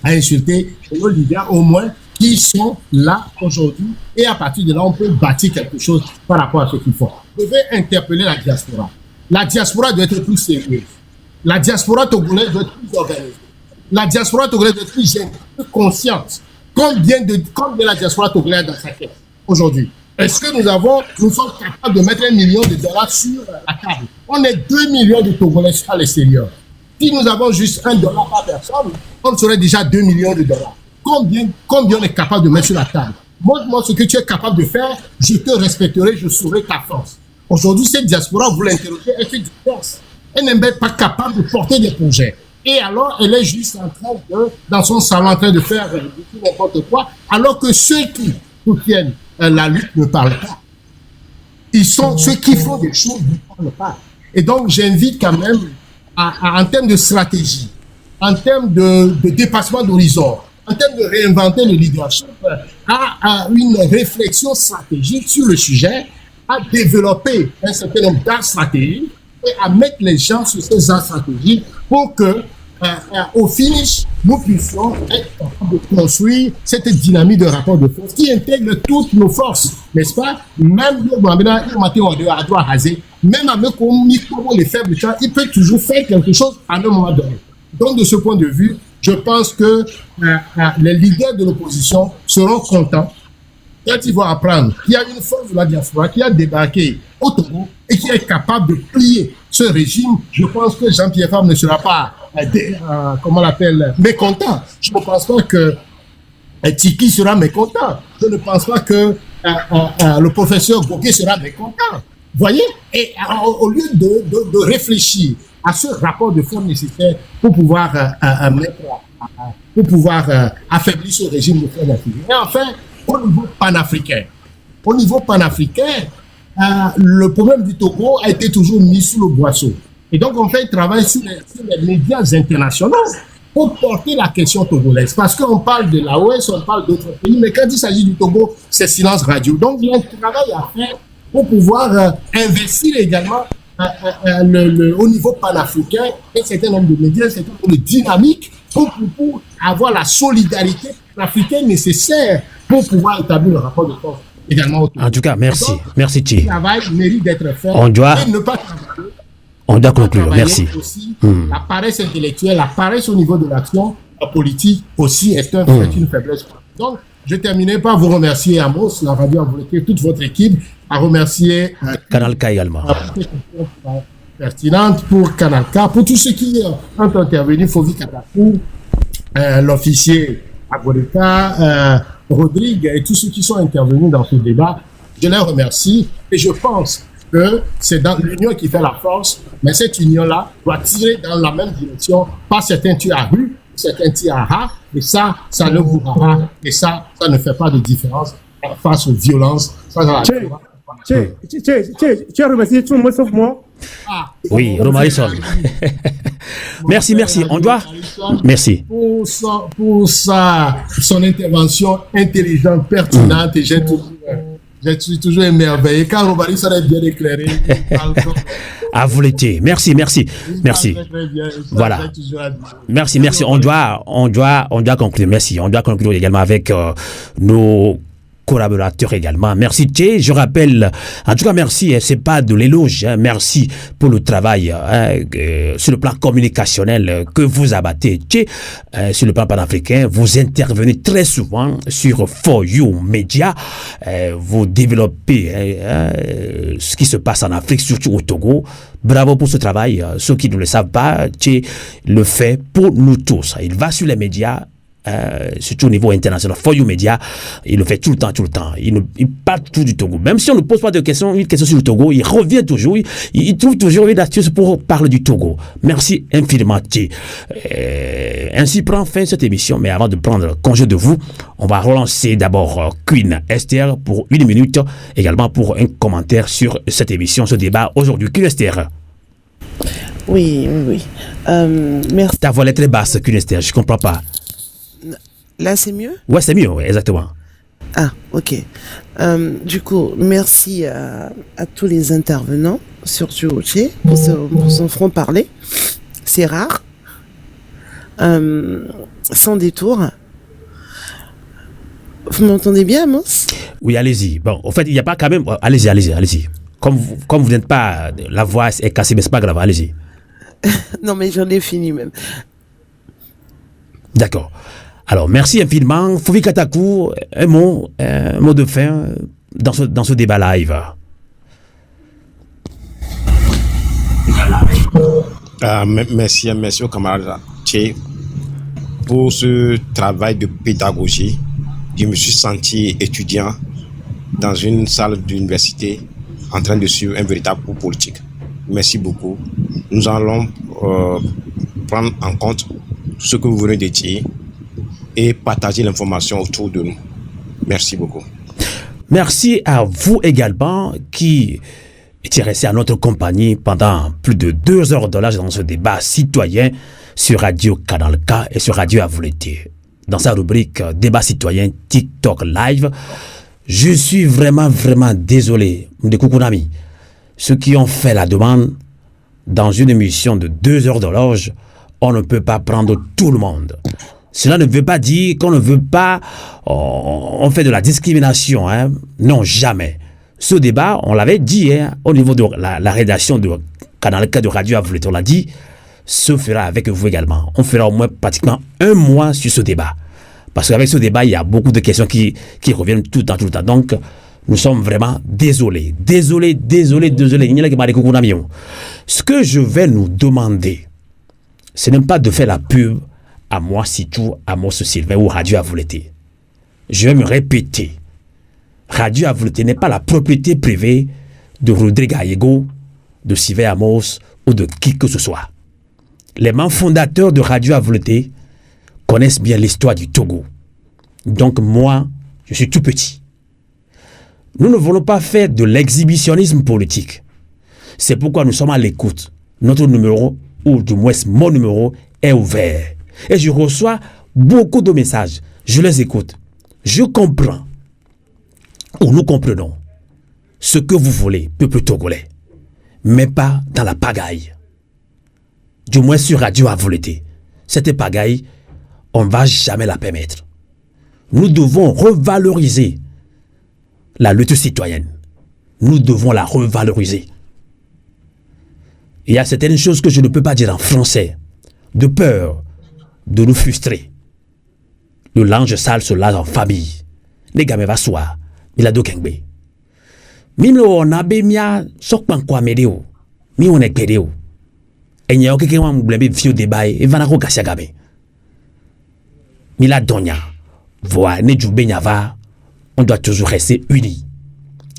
à insulter nos leaders, au moins, qui sont là aujourd'hui. Et à partir de là, on peut bâtir quelque chose par rapport à ce qu'ils font. Je vais interpeller la diaspora. La diaspora doit être plus sérieuse. La diaspora togolaise doit être plus organisée. La diaspora togolaise doit être plus jeune, plus consciente. Combien de la diaspora togolaise dans sa tête aujourd'hui? Est-ce que nous sommes capables de mettre $1 million sur la table? On est 2 millions de Togolais à l'extérieur. Si nous avons juste $1 par personne, on serait déjà 2 millions de dollars. Combien on est capable de mettre sur la table? Montre-moi ce que tu es capable de faire, je te respecterai, je saurai ta force. Aujourd'hui, cette diaspora, vous l'interrogez, elle fait du force. Elle n'est même pas capable de porter des projets. Et alors, elle est juste en train dans son salon, en train de faire n'importe quoi, alors que ceux qui soutiennent la lutte ne parlent pas. Ils sont ceux qui font des choses ne parlent pas. Et donc, j'invite quand même, en termes de stratégie, en termes de dépassement d'horizon, en termes de réinventer le leadership, à une réflexion stratégique sur le sujet, à développer un certain nombre d'actes stratégiques et à mettre les gens sur ces actes stratégiques pour que, au finish, nous puissions être capables de construire cette dynamique de rapport de force qui intègre toutes nos forces, n'est-ce pas? Même les faibles, il peut toujours faire quelque chose à un moment donné. Donc, de ce point de vue, je pense que les leaders de l'opposition seront contents quand ils vont apprendre qu'il y a une force de la diaspora qui a débarqué au Togo et qui est capable de plier ce régime. Je pense que Jean-Pierre Fabre ne sera pas, comment on l'appelle, mécontent. Je ne pense pas que Tiki sera mécontent. Je ne pense pas que le professeur Gogué sera mécontent. Vous voyez? Et au lieu de réfléchir à ce rapport de force nécessaire pour pouvoir affaiblir ce régime de force africain. Et enfin, au niveau panafricain, le problème du Togo a été toujours mis sous le boisseau. Et donc, on fait un travail sur les médias internationaux pour porter la question togolaise. Parce qu'on parle de l'AOS, on parle d'autres pays, mais quand il s'agit du Togo, c'est silence radio. Donc, il y a un travail à faire pour pouvoir investir également au niveau panafricain un certain nombre de médias, un certain nombre de dynamiques pour avoir la solidarité africaine nécessaire pour pouvoir établir le rapport de force également au Togo. En tout cas, merci. Donc, merci, Thi. Le travail mérite d'être fait. On doit conclure. Merci. Aussi, la paresse intellectuelle, la paresse au niveau de l'action politique aussi est une faiblesse. Donc, je terminerai par vous remercier, Amos, la radio Envolée, toute votre équipe, à remercier Canal K également. Pertinente pour Canal K, pour tous ceux qui ont intervenu, Fovi Katakou, l'officier Agoreka, Rodrigue et tous ceux qui sont intervenus dans ce débat. Je les remercie et je pense que c'est dans l'union qui fait la force, mais cette union-là doit tirer dans la même direction, pas certains tirent à rue, certains tirent à rat, et ça ne bourra pas, et ça ne fait pas de différence face aux violences. Tu as remercié tout le monde sauf moi. Oui, Romarison. Merci. On doit. Merci. Pour son intervention intelligente, pertinente, et je suis toujours émerveillé. Quand Romarison est bien éclairé, à vous l'été. Merci. Voilà. Merci. On doit conclure. Merci. On doit conclure également avec nos collaborateurs également. Merci Thi, je rappelle, en tout cas merci, c'est pas de l'éloge, merci pour le travail sur le plan communicationnel que vous abattez. Thi, sur le plan panafricain, vous intervenez très souvent sur For You Media, vous développez ce qui se passe en Afrique, surtout au Togo. Bravo pour ce travail. Ceux qui ne le savent pas, Thi le fait pour nous tous. Il va sur les médias, surtout au niveau international. For You Media, il le fait tout le temps. Il parle tout du Togo. Même si on ne pose pas une question sur le Togo, il revient toujours, il trouve toujours une astuce pour parler du Togo. Merci infiniment, Thi. Ainsi prend fin cette émission, mais avant de prendre congé de vous, on va relancer d'abord Queen Esther pour 1 minute, également pour un commentaire sur cette émission, ce débat aujourd'hui. Queen Esther. Oui. Merci. Ta voix est très basse, Queen Esther, je ne comprends pas. Là, c'est mieux? Ouais, c'est mieux, exactement. Ah, ok. Du coup, merci à tous les intervenants, surtout Thi, pour son franc-parler. C'est rare. sans détour. Vous m'entendez bien, Amos? Oui, allez-y. Bon, en fait, il n'y a pas quand même... Allez-y. Comme vous n'êtes pas... La voix est cassée, mais c'est pas grave, allez-y. Non, mais j'en ai fini même. D'accord. Alors, merci infiniment. Fouvi Katakou, un mot de fin dans ce débat live. Merci au camarade Tché pour ce travail de pédagogie. Je me suis senti étudiant dans une salle d'université en train de suivre un véritable cours politique. Merci beaucoup. Nous allons prendre en compte ce que vous venez de dire et partager l'information autour de nous. Merci beaucoup. Merci à vous également qui étiez resté à notre compagnie pendant plus de 2 heures de l'âge dans ce débat citoyen sur Radio Canal K et sur Radio Avouleté. Dans sa rubrique débat citoyen TikTok Live, je suis vraiment désolé de Koukounami. Ceux qui ont fait la demande dans une émission de 2 heures d'horloge, on ne peut pas prendre tout le monde. Cela ne veut pas dire qu'on ne veut pas, on fait de la discrimination. Hein? Non, jamais. Ce débat, on l'avait dit au niveau de la rédaction de Canal K de Radio Avouleté, on l'a dit, se fera avec vous également. On fera au moins pratiquement 1 mois sur ce débat. Parce qu'avec ce débat, il y a beaucoup de questions qui reviennent tout le temps. Donc, nous sommes vraiment désolés. Désolés. Ce que je vais nous demander, ce n'est pas de faire la pub à moi, Sitou, à Amos Sylvain ou Radio Avouleté. Je vais me répéter. Radio Avouleté n'est pas la propriété privée de Rodrigue Ayego, de Sylvain Amos ou de qui que ce soit. Les membres fondateurs de Radio Avouleté connaissent bien l'histoire du Togo. Donc moi, je suis tout petit. Nous ne voulons pas faire de l'exhibitionnisme politique. C'est pourquoi nous sommes à l'écoute. Notre numéro, ou du moins mon numéro, est ouvert. Et je reçois beaucoup de messages. Je les écoute. Je comprends, ou nous comprenons, ce que vous voulez, peuple togolais. Mais pas dans la pagaille. Du moins sur Radio Avouleté. Cette pagaille, on ne va jamais la permettre. Nous devons revaloriser la lutte citoyenne. Nous devons la revaloriser. Il y a certaines choses que je ne peux pas dire en français, de peur de nous frustrer. Le linge sale se lave en famille. Les gars, mais va soir. Il a do kengbe. Mimlo on a bemia sok pankwa medeo. Mi on est pédéo. Et n'y a aucun qui m'a blâmé vieux débat et va na ko kasiagabe. Mila donya. Voilà, ne djoube nyava. On doit toujours rester unis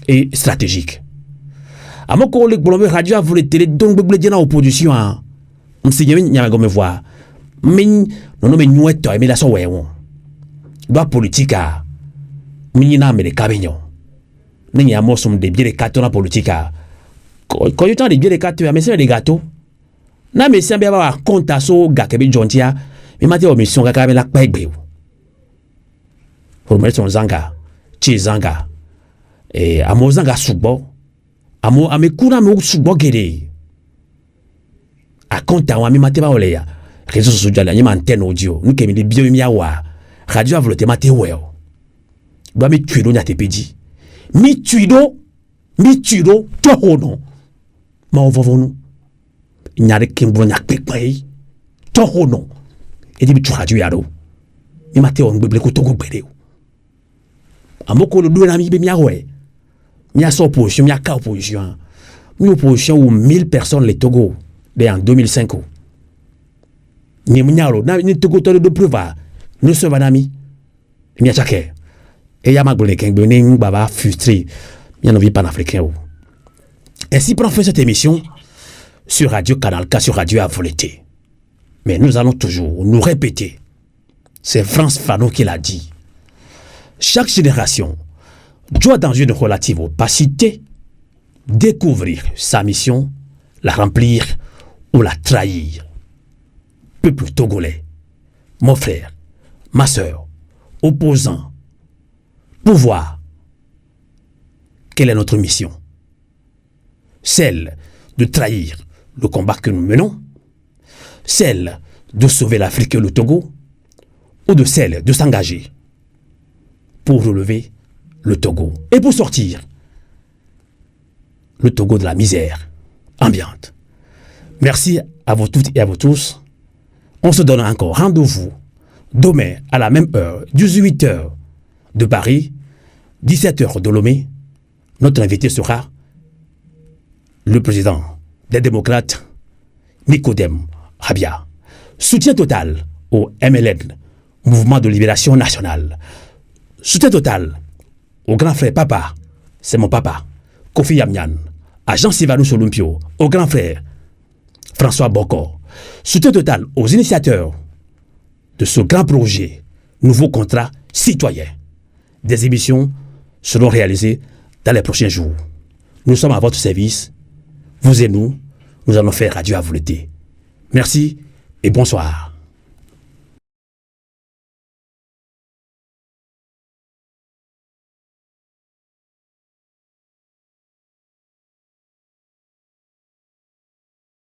et stratégique. À mon collègue Bolomé Radio a voulu télé donc bouble dire en opposition. On s'y y a me voir. Mais non mais nous est mais la so ouais on. Doit politique a. Minina me de cabignon. N'y a mo som de bière carton politique a. Quand you temps de bière carton mais c'est des gâteaux. Na me semble avoir compte à so gakebe jontia. Mais m'a dit au mission gakabe la pegbe. Pour mettre son zanga. Chizanga. Et à mon zanga subo. À mes cours à mon subo gere. À compte à moi, mate ba oleya. Réseaux sociaux, il y a antenne audio. Nous qui des bio miawa. Radio Avouleté mate well. Doit me tuer dans tes pédis. Mi tuido, toi non. Ma on nous. Il n'y a rien qui me voit pekpay. Toi non. Et dit tu radio yaro. Mi mate on beble ko togo bede. Amoko le deux ami be miawe. Mi a son opposition, mi a ka opposition. Mi opposition où 1000 personnes les Togo en 2005. Ni mnyalo na ni Togo de preuve. Nous sommes amis. Mi a chake. Et ya magolé kengbe ni baba frustré. Mi a envie panafricain. Ainsi prend fait cette émission sur Radio Canal K, sur Radio Avouleté. Mais nous allons toujours nous répéter. C'est France Fanon qui l'a dit. Chaque génération doit, dans une relative opacité, découvrir sa mission, la remplir ou la trahir. Peuple togolais, mon frère, ma sœur, opposant, pouvoir, quelle est notre mission? Celle de trahir le combat que nous menons, celle de sauver l'Afrique et le Togo, ou de celle de s'engager pour relever le Togo et pour sortir le Togo de la misère ambiante. Merci à vous toutes et à vous tous. On se donne encore rendez-vous demain à la même heure, 18h de Paris, 17h de Lomé. Notre invité sera le président des démocrates, Nicodème Rabia. Soutien total au MLN, Mouvement de Libération Nationale. Soutien total au grand frère papa, c'est mon papa, Kofi Yamyan, à Jean-Sylvanus Solumpio, au grand frère François Boko. Soutien total aux initiateurs de ce grand projet, nouveau contrat citoyen. Des émissions seront réalisées dans les prochains jours. Nous sommes à votre service. Vous et nous allons faire adieu à vous l'été. Merci et bonsoir.